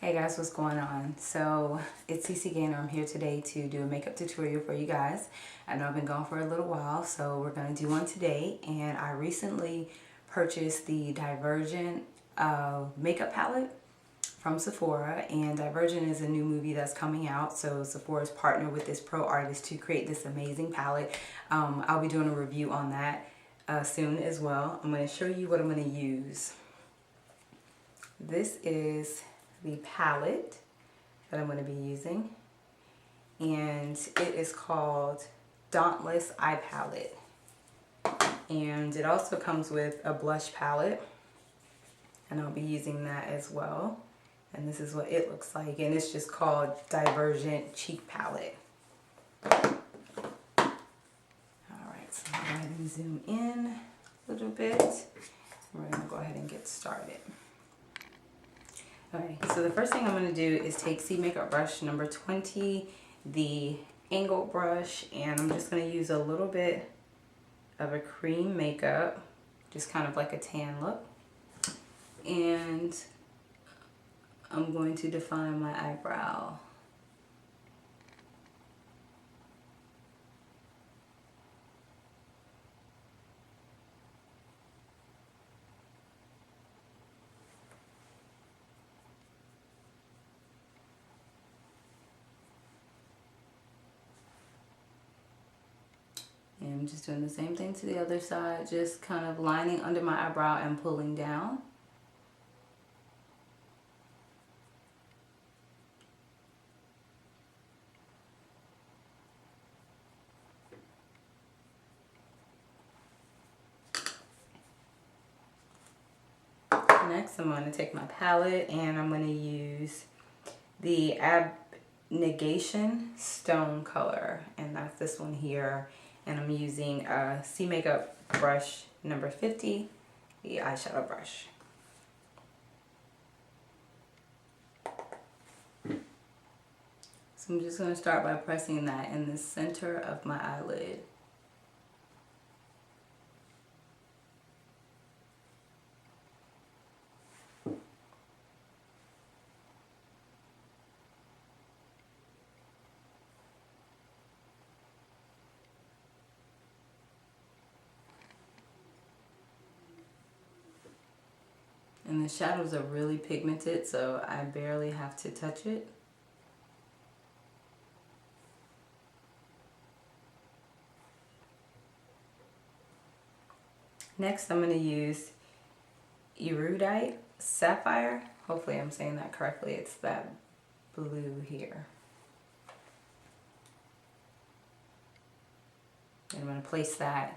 Hey guys, what's going on? So it's CC Gainer. I'm here today to do a makeup tutorial for you guys. I know I've been gone for a little while, so we're going to do one today. And I recently purchased the Divergent makeup palette from Sephora, and Divergent is a new movie that's coming out, so Sephora's partnered with this pro artist to create this amazing palette. I'll be doing a review on that soon as well. I'm going to show you what I'm going to use. This is the palette that I'm going to be using, and it is called Dauntless Eye Palette, and it also comes with a blush palette, and I'll be using that as well. And this is what it looks like, and it's just called Divergent Cheek Palette. Alright, so I'm going to go ahead and zoom in a little bit. We're going to go ahead and get started. Okay, so the first thing I'm going to do is take C Makeup brush number 20, the angled brush, and I'm just going to use a little bit of a cream makeup, just kind of like a tan look. And I'm going to define my eyebrow. And I'm just doing the same thing to the other side, just kind of lining under my eyebrow and pulling down. Next, I'm going to take my palette and I'm going to use the Abnegation Stone color, and that's this one here. And I'm using a C Makeup brush number 50, the eyeshadow brush. So I'm just going to start by pressing that in the center of my eyelid. And the shadows are really pigmented, so I barely have to touch it. Next, I'm going to use Erudite Sapphire. Hopefully I'm saying that correctly. It's that blue here. And I'm going to place that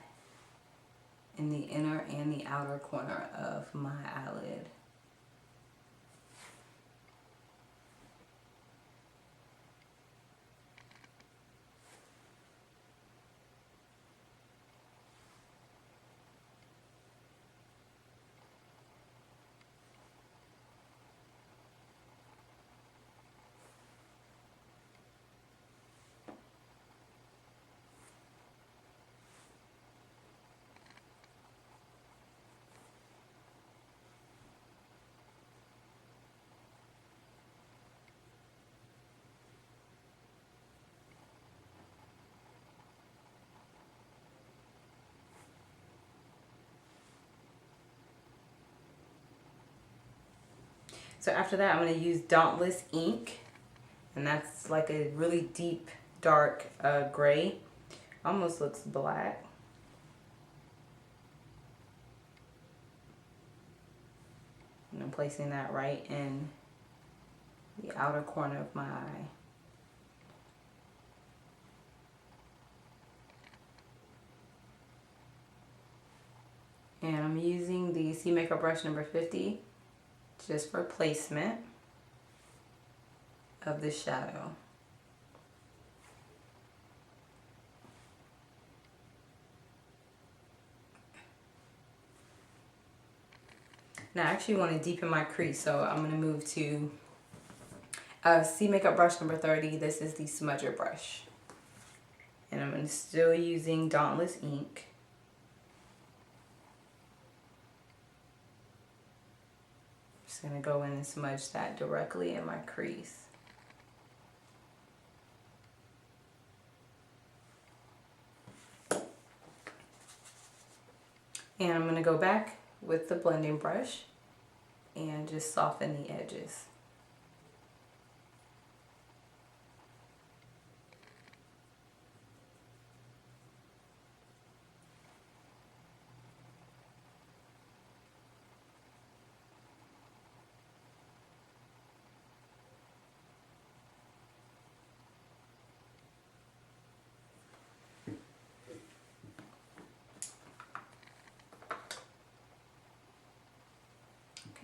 in the inner and the outer corner of my eyelid. So after that, I'm going to use Dauntless ink, and that's like a really deep, dark gray. Almost looks black. And I'm placing that right in the outer corner of my eye. And I'm using the C Makeup brush number 50 just for placement of the shadow. Now I actually want to deepen my crease, so I'm going to move to C Makeup brush number 30. This is the smudger brush. And I'm still using Dauntless ink. Just going to go in and smudge that directly in my crease. And I'm going to go back with the blending brush and just soften the edges.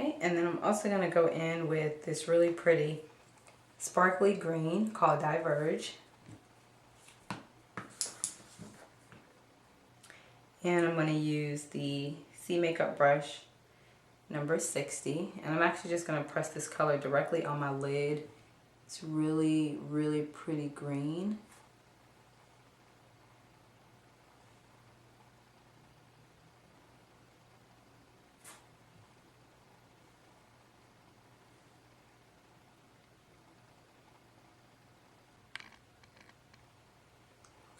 Okay, and then I'm also going to go in with this really pretty sparkly green called Diverge. And I'm going to use the C Makeup brush number 60. And I'm actually just going to press this color directly on my lid. It's really, really pretty green.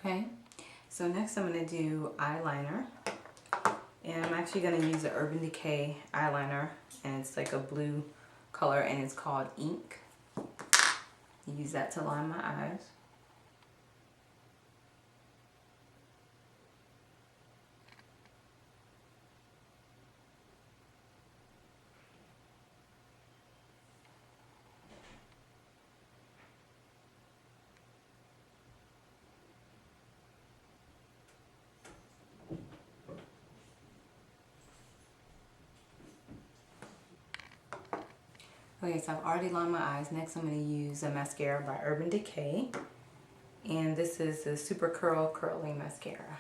Okay, so next I'm going to do eyeliner, and I'm actually going to use the Urban Decay eyeliner, and it's like a blue color and it's called Ink. Use that to line my eyes. Okay, so I've already lined my eyes. Next I'm going to use a mascara by Urban Decay. And this is the Super Curl Curling Mascara.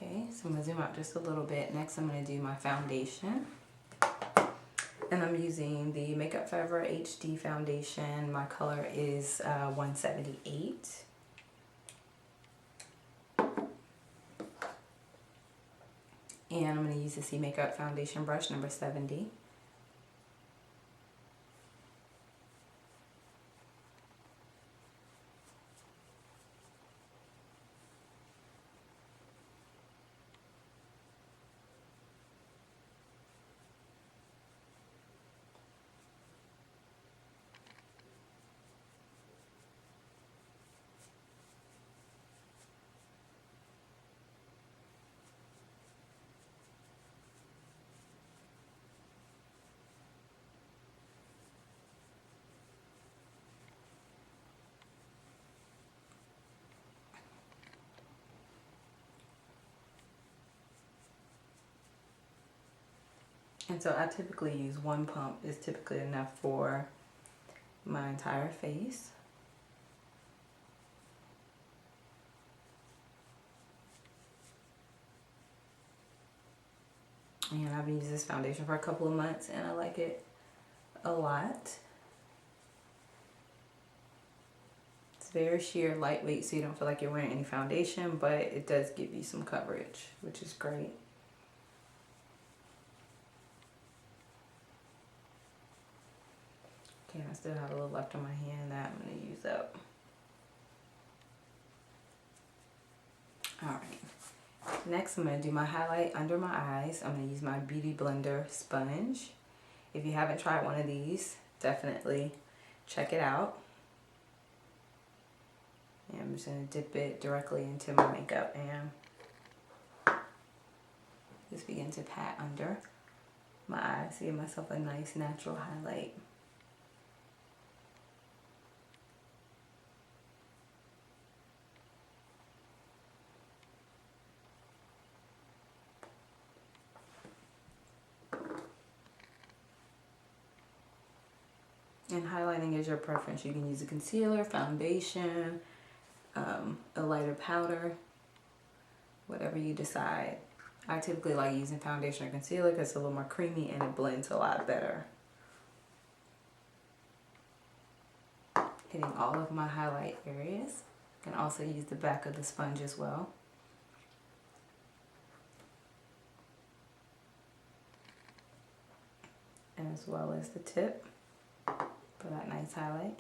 Okay, so I'm going to zoom out just a little bit. Next I'm going to do my foundation. And I'm using the Makeup Forever HD foundation. My color is 178. And I'm going to use the C Makeup foundation brush number 70. And so I typically use one pump is typically enough for my entire face. And I've been using this foundation for a couple of months and I like it a lot. It's very sheer, lightweight, so you don't feel like you're wearing any foundation, but it does give you some coverage, which is great. Okay, I still have a little left on my hand that I'm going to use up. Alright, next I'm going to do my highlight under my eyes. I'm going to use my Beauty Blender sponge. If you haven't tried one of these, definitely check it out. And I'm just going to dip it directly into my makeup and just begin to pat under my eyes to give myself a nice natural highlight. And highlighting is your preference. You can use a concealer, foundation, a lighter powder, whatever you decide. I typically like using foundation or concealer because it's a little more creamy and it blends a lot better. Hitting all of my highlight areas. You can also use the back of the sponge as well. As well as the tip for that nice highlight.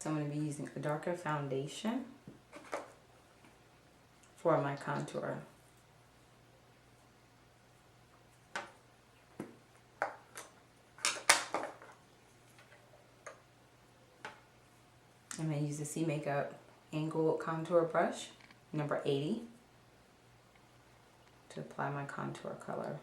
So I'm going to be using a darker foundation for my contour. I'm going to use the C Makeup Angled Contour Brush, number 80, to apply my contour color.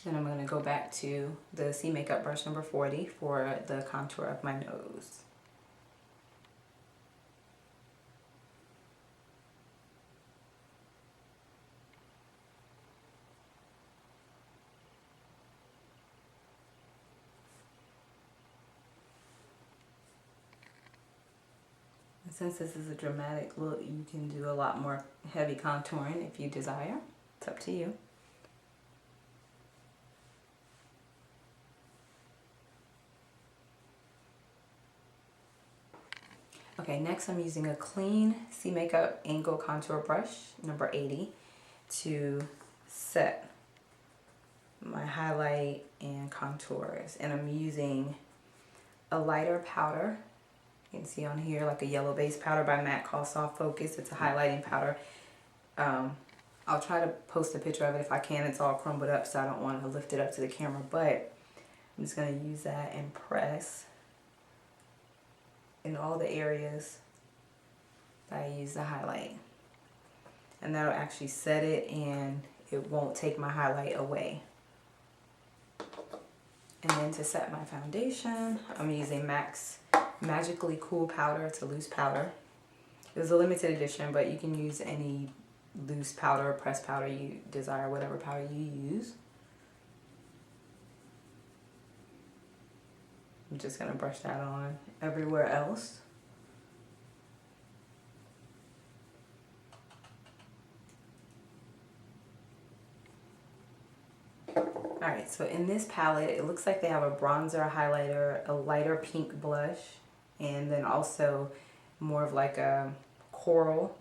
Then I'm going to go back to the C Makeup brush number 40 for the contour of my nose. And since this is a dramatic look, you can do a lot more heavy contouring if you desire. It's up to you. Okay, next I'm using a clean C Makeup Angle Contour Brush, number 80, to set my highlight and contours. And I'm using a lighter powder. You can see on here like a yellow base powder by MAC called Soft Focus. It's a highlighting powder. I'll try to post a picture of it if I can. It's all crumbled up, so I don't want to lift it up to the camera, but I'm just going to use that and press in all the areas that I use the highlight. And that'll actually set it and it won't take my highlight away. And then to set my foundation, I'm using MAC's Magically Cool Powder. It's a loose powder. It was a limited edition, but you can use any loose powder or pressed powder you desire, whatever powder you use. I'm just going to brush that on everywhere else. Alright, so in this palette, it looks like they have a bronzer, highlighter, a lighter pink blush, and then also more of like a coral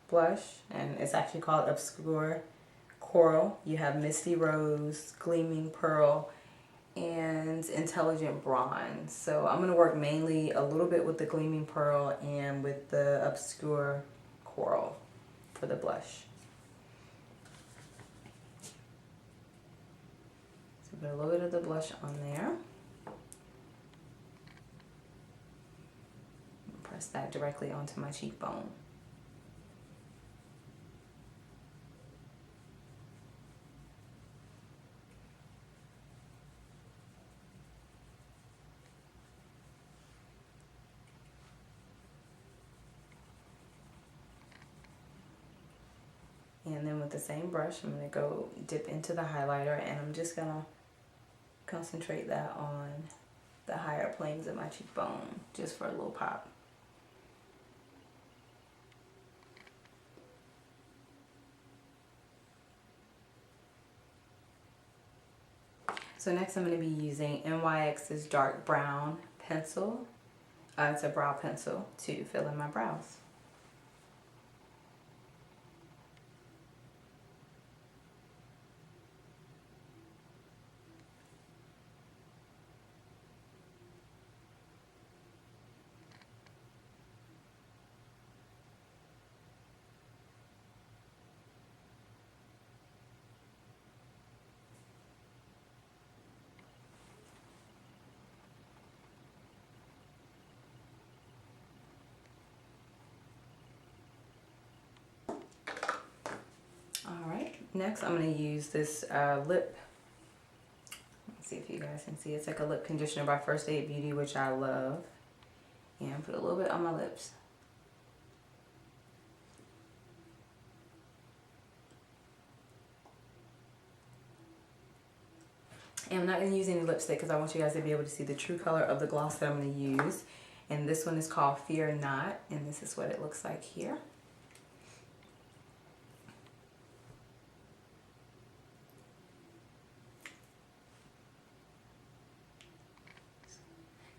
blush, and it's actually called Obscure Coral. You have Misty Rose, Gleaming Pearl, and Intelligent Bronze. So I'm going to work mainly a little bit with the Gleaming Pearl and with the Obscure Coral for the blush. So put a little bit of the blush on there. Press that directly onto my cheekbone. And then with the same brush, I'm going to go dip into the highlighter, and I'm just going to concentrate that on the higher planes of my cheekbone, just for a little pop. So next I'm going to be using NYX's Dark Brown pencil. It's a brow pencil to fill in my brows. Next, I'm going to use this lip. Let's see if you guys can see. It's like a lip conditioner by First Aid Beauty, which I love. And put a little bit on my lips. And I'm not going to use any lipstick because I want you guys to be able to see the true color of the gloss that I'm going to use. And this one is called Fear Not, and this is what it looks like here.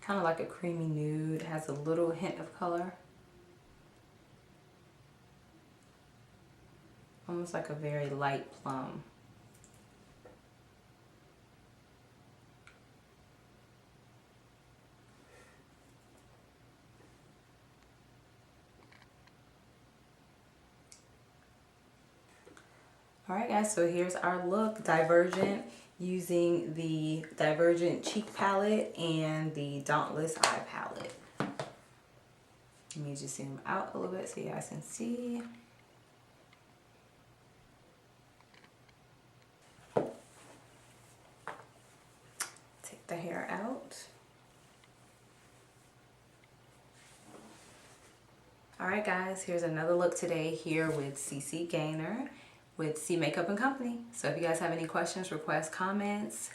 Kind of like a creamy nude, has a little hint of color. Almost like a very light plum. Alright guys, so here's our look. Divergent, using the Divergent cheek palette and the Dauntless eye palette. Let me just zoom out a little bit so you guys can see. Take the hair out. Alright guys, here's another look today here with CC Gaynor with C Makeup and Company. So if you guys have any questions, requests, comments,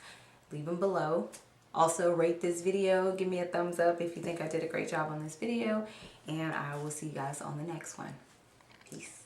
leave them below. Also rate this video, give me a thumbs up if you think I did a great job on this video, and I will see you guys on the next one. Peace.